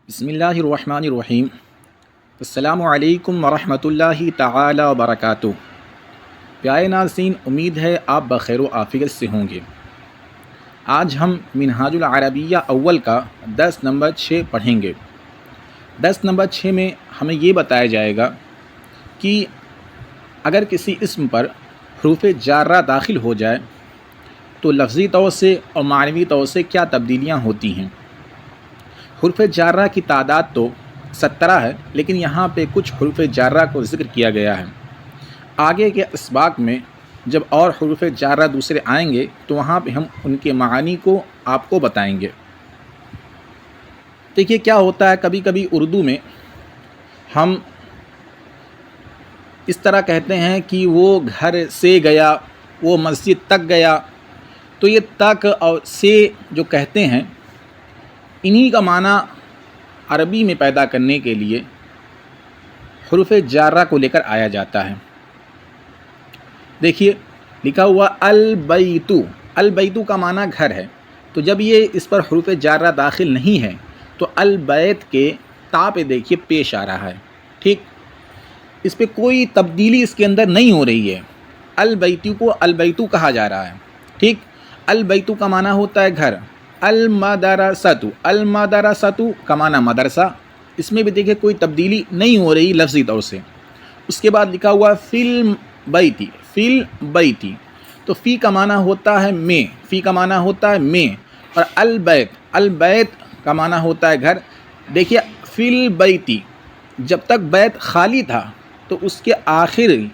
بسم اللہ الرحمن الرحیم۔ السلام علیکم ورحمۃ اللہ تعالی وبرکاتہ۔ پیارے ناظرین، امید ہے آپ بخیر و عافیت سے ہوں گے۔ آج ہم منہاج العربیہ اول کا درس نمبر 6 پڑھیں گے۔ درس نمبر 6 میں ہمیں یہ بتایا جائے گا کہ اگر کسی اسم پر حروف جارہ داخل ہو جائے تو لفظی طور سے اور معنوی طور سے کیا تبدیلیاں ہوتی ہیں۔ حروف جارہ کی تعداد تو 17 ہے، لیکن یہاں پہ کچھ حروف جارہ کو ذکر کیا گیا ہے۔ آگے کے اسباق میں جب اور حروف جارہ دوسرے آئیں گے تو وہاں پہ ہم ان کے معانی کو آپ کو بتائیں گے۔ دیکھیے کیا ہوتا ہے، کبھی کبھی اردو میں ہم اس طرح کہتے ہیں کہ وہ گھر سے گیا، وہ مسجد تک گیا، تو یہ تک اور سے جو کہتے ہیں، انہی کا معنی عربی میں پیدا کرنے کے لیے حروف جارہ کو لے کر آیا جاتا ہے۔ دیکھیے لکھا ہوا البیتو، البیتو کا معنی گھر ہے، تو جب یہ اس پر حروف جارہ داخل نہیں ہے تو البیت کے تا پہ دیکھیے پیش آ رہا ہے، ٹھیک، اس پہ کوئی تبدیلی اس کے اندر نہیں ہو رہی ہے۔ البیتو کو البیتو کہا جا رہا ہے، ٹھیک۔ البیتو کا معنی ہوتا ہے گھر۔ المدرسۃ، المدرسۃ کا معنی مدرسہ، اس میں بھی دیکھیں کوئی تبدیلی نہیں ہو رہی لفظی طور سے۔ اس کے بعد لکھا ہوا فی البیتی، فی البیتی، تو فی کا معنی ہوتا ہے میں، فی کا معنی ہوتا ہے میں، اور البیت، البیت کا معنی ہوتا ہے گھر۔ دیکھیے فی البیتی، جب تک بیت خالی تھا تو اس کے آخری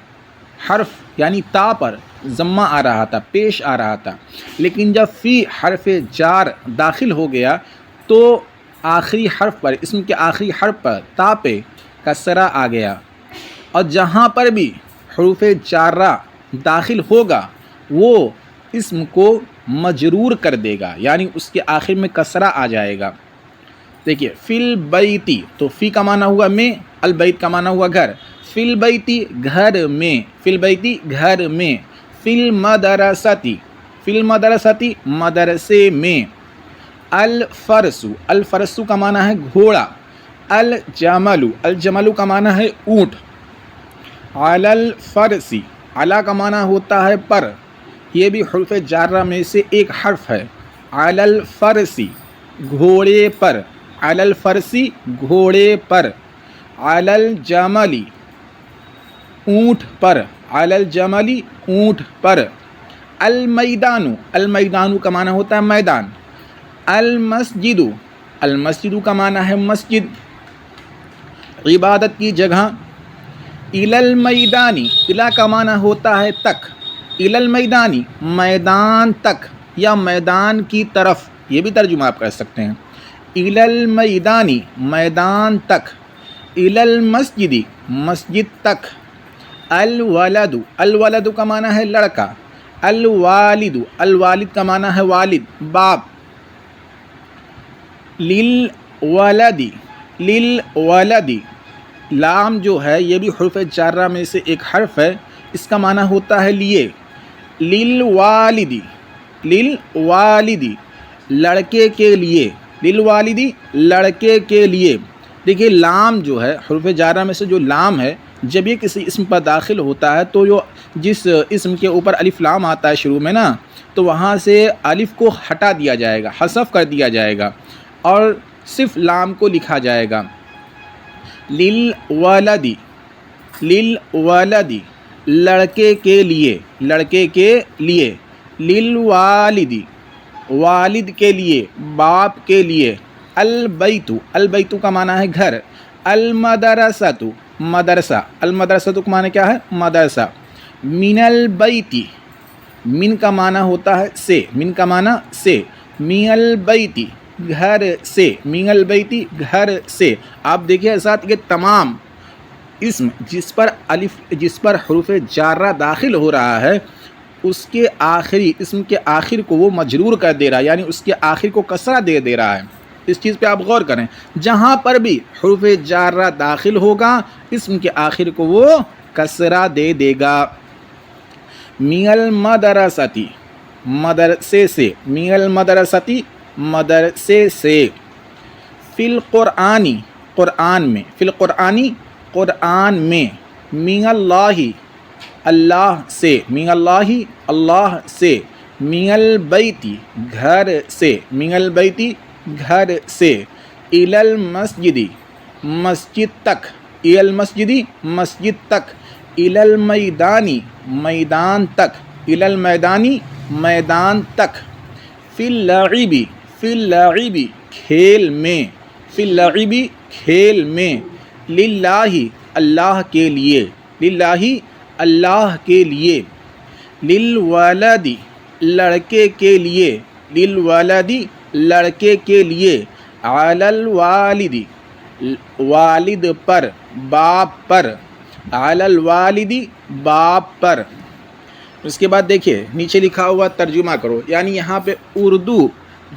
حرف یعنی تا پر ضمہ آ رہا تھا، پیش آ رہا تھا، لیکن جب فی حرف جار داخل ہو گیا تو آخری حرف پر، اسم کے آخری حرف پر تا پہ کسرہ آ گیا، اور جہاں پر بھی حروف جارہ داخل ہوگا وہ اسم کو مجرور کر دے گا، یعنی اس کے آخر میں کسرہ آ جائے گا۔ دیکھیے فی البیتی، تو فی کا معنی ہوا میں، البیت کا معنی ہوا گھر، فی البیتی گھر میں، فی البیتی گھر میں، فی المدرستی، فی المدرستی مدرسے میں، الفرس، الفرس کا معنی ہے گھوڑا، الجمل، الجمل کا معنی ہے اونٹ، علی الفرسی، علی کا معنی ہوتا ہے پر، یہ بھی حروف جارہ میں سے ایک حرف ہے۔ علی الفرسی گھوڑے پر، علی الفرسی گھوڑے پر، علی الجمل اونٹ پر، علی الجمل اونٹ پر، المیدان، المیدان کا معنی ہوتا ہے میدان، المسجد، المسجد کا معنی ہے مسجد، عبادت کی جگہ، الی المیدانی، الی کا معنی ہوتا ہے تک، الی المیدانی میدان تک یا میدان کی طرف، یہ بھی ترجمہ آپ کر سکتے ہیں، الی المیدانی میدان تک، الی المسجد مسجد تک، الولد، الولد کا معنی ہے لڑکا، الوالد، الوالد کا معنی ہے والد، باپ، للولد، للولد، لام جو ہے یہ بھی حروف جارہ میں سے ایک حرف ہے، اس کا معنی ہوتا ہے لیے، للوالد، للوالد لڑکے کے لیے، للوالد لڑکے کے لیے۔ دیکھیے لام جو ہے حروف جارہ میں سے جو لام ہے، جب یہ کسی اسم پر داخل ہوتا ہے تو جو جس اسم کے اوپر الف لام آتا ہے شروع میں نا، تو وہاں سے الف کو ہٹا دیا جائے گا، حذف کر دیا جائے گا اور صرف لام کو لکھا جائے گا۔ للولد، للولد لڑکے کے لیے، لڑکے کے لیے، للوالد والد کے لیے، باپ کے لیے، البیت، البیت کا معنی ہے گھر، المدرسۃ مدرسہ، المدرسۃ کا معنی کیا ہے مدرسہ، من البیت، من کا معنی ہوتا ہے سے، من کا معنی سے، من البیت گھر سے، من البیت گھر سے۔ آپ دیکھیے ساتھ یہ تمام اسم جس پر الف، جس پر حروف جارہ داخل ہو رہا ہے، اس کے آخری اسم کے آخر کو وہ مجرور کر دے رہا ہے، یعنی اس کے آخر کو کسرہ دے رہا ہے۔ اس چیز پہ آپ غور کریں، جہاں پر بھی حروف جارہ داخل ہوگا اسم کے آخر کو وہ کسرہ دے گا۔ من المدرستی مدرسے سے، من المدرستی مدرسے سے، فی القرآنی قرآن میں، فی القرآنی قرآن میں، من اللہ اللہ سے، من اللہ اللہ سے، من البیتی گھر سے، من البیتی گھر سے، الی المسجدی مسجد تک، الی المسجدی مسجد تک، الی المیدانی میدان تک، الی المیدانی میدان تک، فی اللعبی فی اللعبی کھیل میں، فی اللعبی کھیل میں، للہ اللہ کے لیے، للہ اللہ کے لیے، للولدی لڑکے کے لیے، للولدی لڑکے کے لیے، علی الوالدی والد پر، باپ پر، علی الوالدی باپ پر۔ اس کے بعد دیکھیے نیچے لکھا ہوا ترجمہ کرو، یعنی یہاں پہ اردو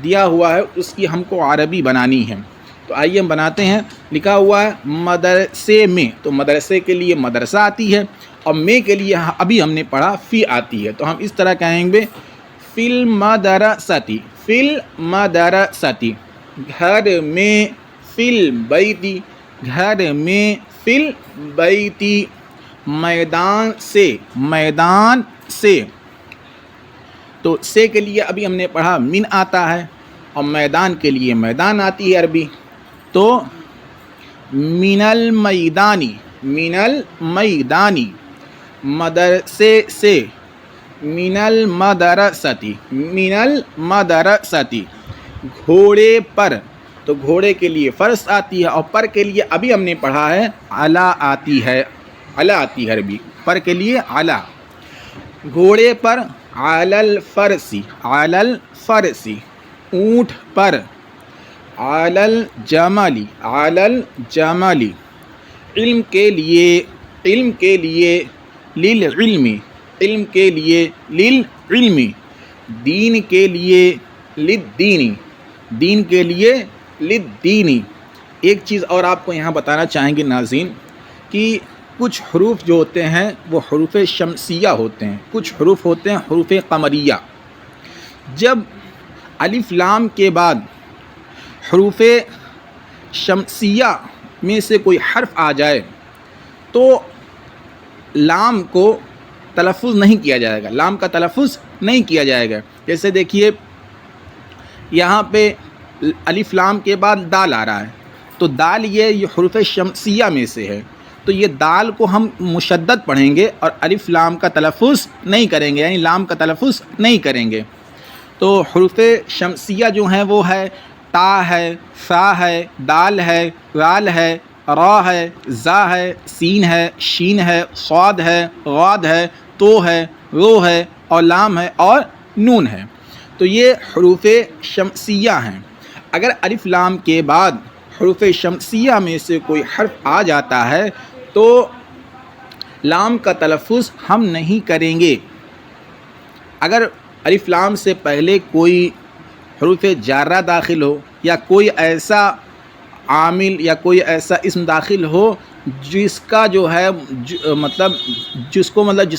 دیا ہوا ہے، اس کی ہم کو عربی بنانی ہے، تو آئیے ہم بناتے ہیں۔ لکھا ہوا ہے مدرسے میں، تو مدرسے کے لیے مدرسہ آتی ہے، اور میں کے لیے ابھی ہم نے پڑھا فی آتی ہے، تو ہم اس طرح کہیں گے فی المدرستی، فی المدرستی گھر میں، فی البیتی گھر میں، فی البیتی میدان سے، میدان سے، تو سے کے لیے ابھی ہم نے پڑھا من آتا ہے، اور میدان کے لیے میدان آتی ہے عربی، تو من المیدانی، من المیدانی مدرسے سے، من المدرستی، من المدرستی گھوڑے پر، تو گھوڑے کے لیے فرس آتی ہے، اور پر کے لیے ابھی ہم نے پڑھا ہے علا آتی ہے، علا آتی ہے عربی، پر کے لیے علا، گھوڑے پر، علی الفرسی، علی الفرسی اونٹ پر، علی الجملی، علی الجملی علم کے لیے، علم کے لیے، للعلم علم کے لیے، للعلم دین کے لیے، للدین دین کے لیے، للدین۔ ایک چیز اور آپ کو یہاں بتانا چاہیں گے ناظرین، کہ کچھ حروف جو ہوتے ہیں وہ حروف شمسیہ ہوتے ہیں، کچھ حروف ہوتے ہیں حروف قمریہ۔ جب الف لام کے بعد حروف شمسیہ میں سے کوئی حرف آ جائے تو لام کو تلفظ نہیں کیا جائے گا، لام کا تلفظ نہیں کیا جائے گا۔ جیسے دیکھیے یہاں پہ الف لام کے بعد دال آ رہا ہے، تو دال یہ حروف شمسیہ میں سے ہے، تو یہ دال کو ہم مشدد پڑھیں گے اور الف لام کا تلفظ نہیں کریں گے، یعنی لام کا تلفظ نہیں کریں گے۔ تو حروف شمسیہ جو ہیں وہ ہے تا ہے، فا ہے، دال ہے، رال ہے، را ہے، زا ہے، سین ہے، شین ہے، صاد ہے، غاد ہے، تو ہے، رو ہے، اور لام ہے، اور نون ہے۔ تو یہ حروف شمسیہ ہیں۔ اگر الف لام کے بعد حروف شمسیہ میں سے کوئی حرف آ جاتا ہے تو لام کا تلفظ ہم نہیں کریں گے۔ اگر الف لام سے پہلے کوئی حروف جارہ داخل ہو، یا کوئی ایسا عامل یا کوئی ایسا اسم داخل ہو جس کا جو ہے جس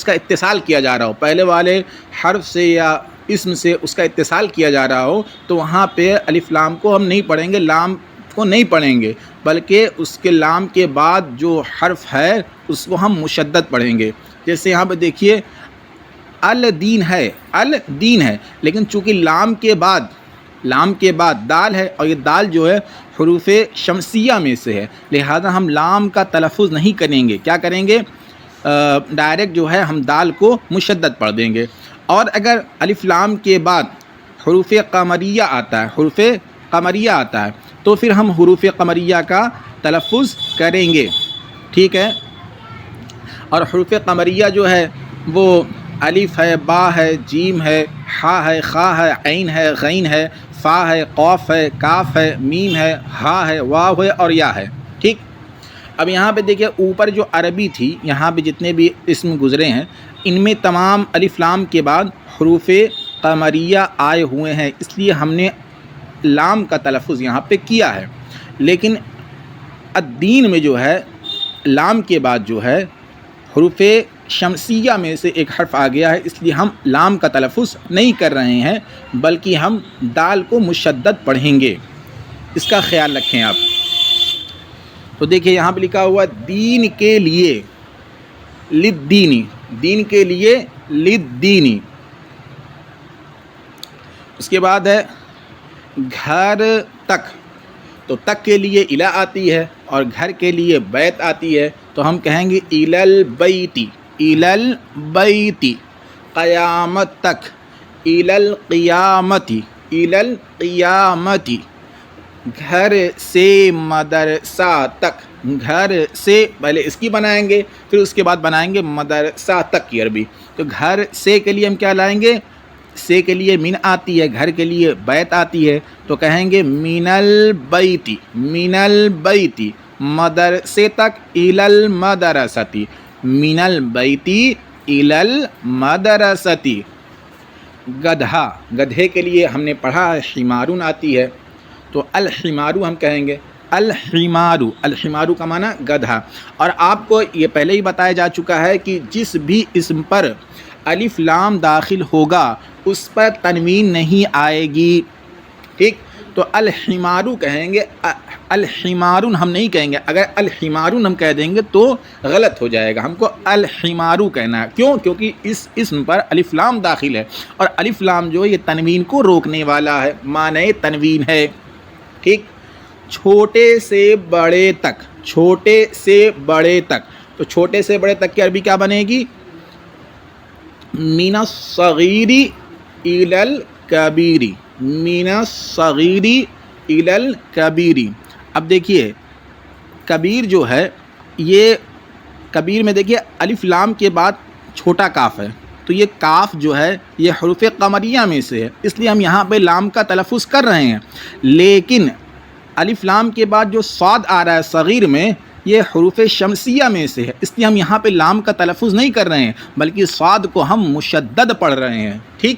کا اتصال کیا جا رہا ہو، پہلے والے حرف سے یا اسم سے اس کا اتصال کیا جا رہا ہو، تو وہاں پہ الف لام کو ہم نہیں پڑھیں گے، لام کو نہیں پڑھیں گے، بلکہ اس کے لام کے بعد جو حرف ہے اس کو ہم مشدد پڑھیں گے۔ جیسے یہاں پہ دیکھیے الدین ہے، الدین ہے، لیکن چونکہ لام کے بعد دال ہے، اور یہ دال جو ہے حروف شمسیہ میں سے ہے، لہذا ہم لام کا تلفظ نہیں کریں گے، کیا کریں گے؟ ڈائریکٹ جو ہے ہم دال کو مشدد پڑھ دیں گے۔ اور اگر الف لام کے بعد حروف قمریہ آتا ہے، حروف قمریہ آتا ہے، تو پھر ہم حروف قمریہ کا تلفظ کریں گے، ٹھیک ہے؟ اور حروف قمریہ جو ہے وہ الف ہے، با ہے، جیم ہے، حا ہے، خا ہے، عین ہے، غین ہے، فا ہے، قاف ہے، کاف ہے، میم ہے، ہا ہے، واو ہے، اور یا ہے، ٹھیک؟ اب یہاں پہ دیکھیے اوپر جو عربی تھی، یہاں پہ جتنے بھی اسم گزرے ہیں ان میں تمام الف لام کے بعد حروف قمریہ آئے ہوئے ہیں، اس لیے ہم نے لام کا تلفظ یہاں پہ کیا ہے۔ لیکن الدین میں جو ہے لام کے بعد جو ہے حروف شمسیہ میں سے ایک حرف آ گیا ہے، اس لیے ہم لام کا تلفظ نہیں کر رہے ہیں، بلکہ ہم دال کو مشدد پڑھیں گے۔ اس کا خیال رکھیں آپ. تو دیکھیں یہاں پہ لکھا ہوا دین کے لیے، للدینی، دین کے لیے للدینی. اس کے بعد ہے گھر تک، تو تک کے لیے الا آتی ہے اور گھر کے لیے بیت آتی ہے، تو ہم کہیں گے الالبیتی، الالبیتی. قیامت تک، الالقیامتی، الالقیامتی. گھر سے مدرسہ تک، گھر سے پہلے اس کی بنائیں گے، پھر اس کے بعد بنائیں گے مدرسہ تک کی عربی. تو گھر سے کے لیے ہم کیا لائیں گے؟ سے کے لیے من آتی ہے، گھر کے لیے بیت آتی ہے، تو کہیں گے من البیتی، من البیتی. مدرسے تک الی المدرستی، من البیتی الی المدرستی. گدھا، گدھے کے لیے ہم نے پڑھا ہے حمارون آتی ہے، تو الحمارو ہم کہیں گے. الحمارو، الحمارو کا معنی گدھا. اور آپ کو یہ پہلے ہی بتایا جا چکا ہے کہ جس بھی اسم پر الف لام داخل ہوگا اس پر تنوین نہیں آئے گی. ٹھیک، تو الحمارو کہیں گے، الحمارون ہم نہیں کہیں گے. اگر الحمارون ہم کہہ دیں گے تو غلط ہو جائے گا، ہم کو الحمارو کہنا ہے. کیوں؟ کیونکہ اس اسم پر الف لام داخل ہے، اور الف لام جو ہے یہ تنوین کو روکنے والا ہے، معنی تنوین ہے. ٹھیک، چھوٹے سے بڑے تک، چھوٹے سے بڑے تک. تو چھوٹے سے بڑے تک کی عربی کیا بنے گی؟ من الصغیر الی الکبیر، من الصغیر الی الکبیر. اب دیکھیے کبیر جو ہے، یہ کبیر میں دیکھیے الف لام کے بعد چھوٹا کاف ہے، تو یہ کاف جو ہے یہ حروف قمریہ میں سے ہے، اس لیے ہم یہاں پہ لام کا تلفظ کر رہے ہیں. لیکن الف لام کے بعد جو صاد آ رہا ہے صغیر میں، یہ حروف شمسیہ میں سے ہے، اس لیے ہم یہاں پہ لام کا تلفظ نہیں کر رہے ہیں بلکہ صاد کو ہم مشدد پڑھ رہے ہیں. ٹھیک،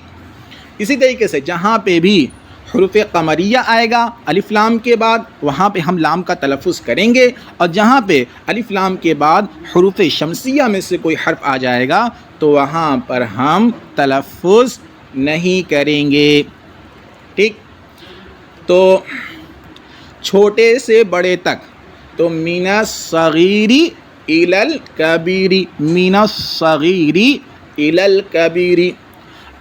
اسی طریقے سے جہاں پہ بھی حروف قمریہ آئے گا الف لام کے بعد، وہاں پہ ہم لام کا تلفظ کریں گے، اور جہاں پہ الف لام کے بعد حروف شمسیہ میں سے کوئی حرف آ جائے گا تو وہاں پر ہم تلفظ نہیں کریں گے. ٹھیک، تو چھوٹے سے بڑے تک، تو من الصغیر الی الکبیر، من الصغیر الی الکبیر.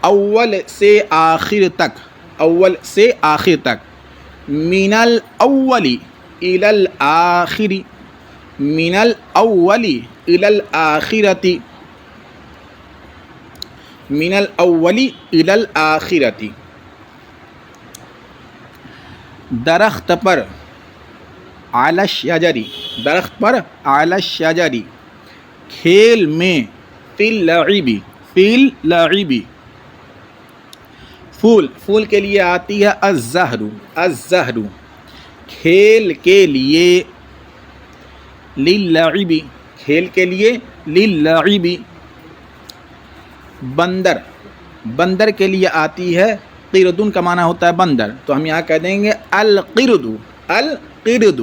اول سے آخر تک، اول سے آخر تک، من الاول الی الآخر، من الاول الی الآخرۃ، من الاول الی الآخرۃ. درخت پر علی الشجر، درخت پر علی الشجر. کھیل میں فی اللعب، فی اللعب. پھول، پھول کے لیے آتی ہے الزہر، الزہر. کھیل کے لیے للعب، کھیل کے لیے للعب. بندر، بندر کے لیے آتی ہے قردن کا معنی ہوتا ہے بندر، تو ہم یہاں کہہ دیں گے القرد، القرد.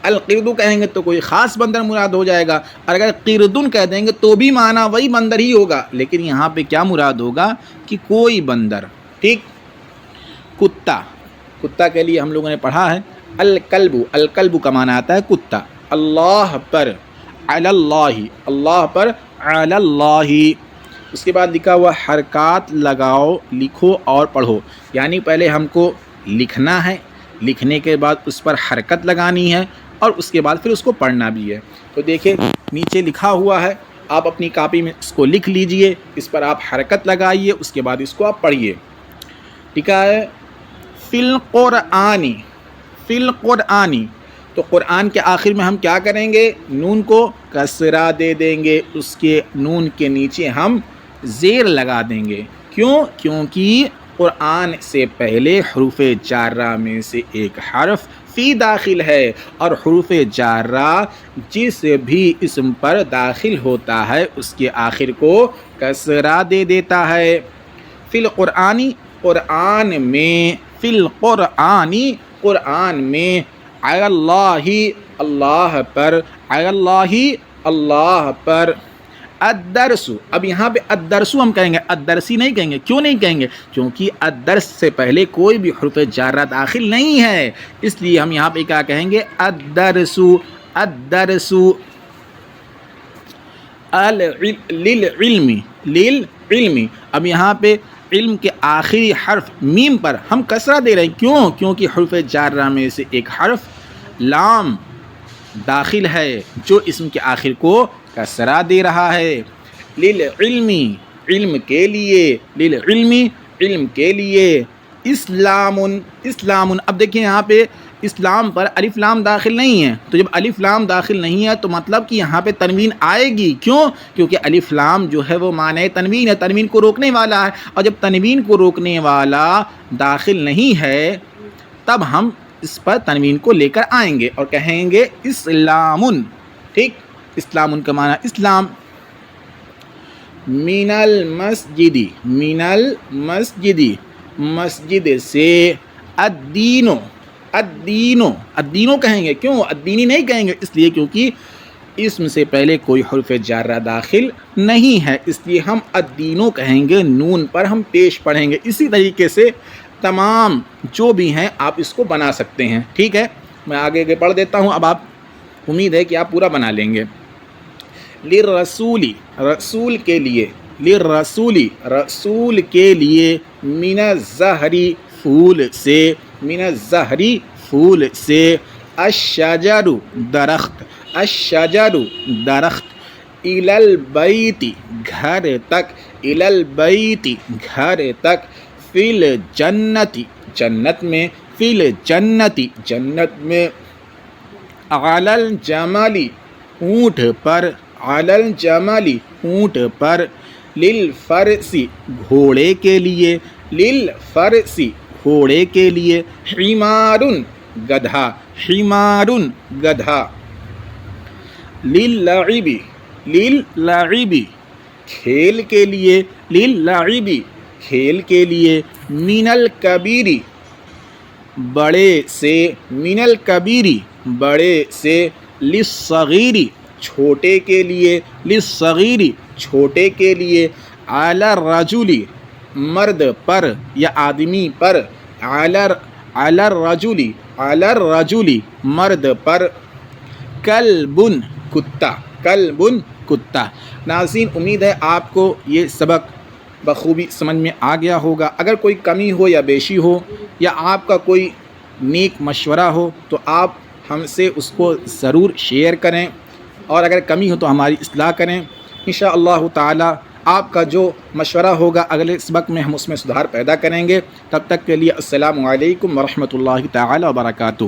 القرد کہیں گے تو کوئی خاص بندر مراد ہو جائے گا، اور اگر قردن کہہ دیں گے تو بھی معنی وہی بندر ہی ہوگا، لیکن یہاں پہ کیا مراد ہوگا کہ کوئی بندر. ٹھیک، کتا، کتا کے لیے ہم لوگوں نے پڑھا ہے الکلب، الکلب کا معنی آتا ہے کتا. اللہ پر، علی اللہ، اللہ پر علی اللہ. اس کے بعد لکھا ہوا حرکات لگاؤ، لکھو اور پڑھو. یعنی پہلے ہم کو لکھنا ہے، لکھنے کے بعد اس پر حرکت لگانی ہے، اور اس کے بعد پھر اس کو پڑھنا بھی ہے. تو دیکھیں نیچے لکھا ہوا ہے، آپ اپنی کاپی میں اس کو لکھ لیجئے، اس پر آپ حرکت لگائیے، اس کے بعد اس کو آپ پڑھیے. لکھا ہے فی القرآن، فی القرآن. تو قرآن کے آخر میں ہم کیا کریں گے؟ نون کو کسرہ دے دیں گے، اس کے نون کے نیچے ہم زیر لگا دیں گے. کیوں؟ کیونکہ قرآن سے پہلے حروف جارہ میں سے ایک حرف فی داخل ہے، اور حروف جارہ جس بھی اسم پر داخل ہوتا ہے اس کے آخر کو کسرہ دے دیتا ہے. فی القرآن، قرآن میں، فی القرآن، قرآن میں، علی اللہ، اللہ پر، علی اللہ، اللہ پر. الدرسو، اب یہاں پہ الدرسو ہم کہیں گے، الدرسی نہیں کہیں گے. کیوں نہیں کہیں گے؟ کیونکہ الدرس سے پہلے کوئی بھی حرف جارہ داخل نہیں ہے، اس لیے ہم یہاں پہ کیا کہیں گے؟ الدرسو. الدرسو. للعلم. للعلم. اب یہاں پہ علم کے آخری حرف میم پر ہم کسرہ دے رہے ہیں. کیوں؟ کیونکہ حرف جارہ میں سے ایک حرف لام داخل ہے جو اسم کے آخر کو کسرہ دے رہا ہے. للعلم، علم کے لیے. للعلم، علم کے لیے. اسلام. اسلام. اب دیکھیں یہاں پہ اسلام پر الف لام داخل نہیں ہے، تو جب الف لام داخل نہیں ہے تو مطلب کہ یہاں پہ تنوین آئے گی. کیوں؟ کیونکہ الف لام جو ہے وہ معنی تنوین ہے، تنوین کو روکنے والا ہے، اور جب تنوین کو روکنے والا داخل نہیں ہے تب ہم اس پر تنوین کو لے کر آئیں گے اور کہیں گے اسلام. ٹھیک، اسلام کا معنی اسلام. من المسجد. من المسجد، مسجد سے. الدینو. الدینو. الدینو کہیں گے. کیوں الدینی نہیں کہیں گے؟ اس لیے کیونکہ اسم سے پہلے کوئی حرف جارہ داخل نہیں ہے، اس لیے ہم الدینو کہیں گے. نون پر ہم پیش پڑھیں گے. اسی طریقے سے تمام جو بھی ہیں آپ اس کو بنا سکتے ہیں. ٹھیک ہے، میں آگے پڑھ دیتا ہوں. اب آپ امید ہے کہ آپ پورا بنا لیں گے. للرسولی، رسول کے لیے. للرسولی، رسول کے لیے. من الزہری، پھول سے. من الزہری، پھول سے. الشجر، درخت. الشجر، درخت. الی البیت، گھر تک. الی البیت، گھر تک. فی الجنت، جنت میں. فی الجنت، جنت میں. علی الجمل، اونٹ پر. علی الجمل، اونٹ پر. للفرس، گھوڑے کے لیے. للفرس، گھوڑے کے لیے. حمار، گدھا. حمار، گدھا. للعب، للعب، کھیل کے لیے. للعب، کھیل کے لیے. من الکبیر، بڑے سے. من الکبیر، بڑے سے. للصغیر، چھوٹے کے لیے. للصغیر، چھوٹے کے لیے. علی الرجل، مرد پر یا آدمی پر. علی الرجل، علی الرجل، مرد پر. کلب، کتا. کلب، کتا. ناظرین، امید ہے آپ کو یہ سبق بخوبی سمجھ میں آ گیا ہوگا. اگر کوئی کمی ہو یا بیشی ہو یا آپ کا کوئی نیک مشورہ ہو تو آپ ہم سے اس کو ضرور شیئر کریں، اور اگر کمی ہو تو ہماری اصلاح کریں. انشاءاللہ تعالی آپ کا جو مشورہ ہوگا اگلے سبق میں ہم اس میں سدھار پیدا کریں گے. تب تک کے لیے السلام علیکم ورحمۃ اللہ تعالی وبرکاتہ.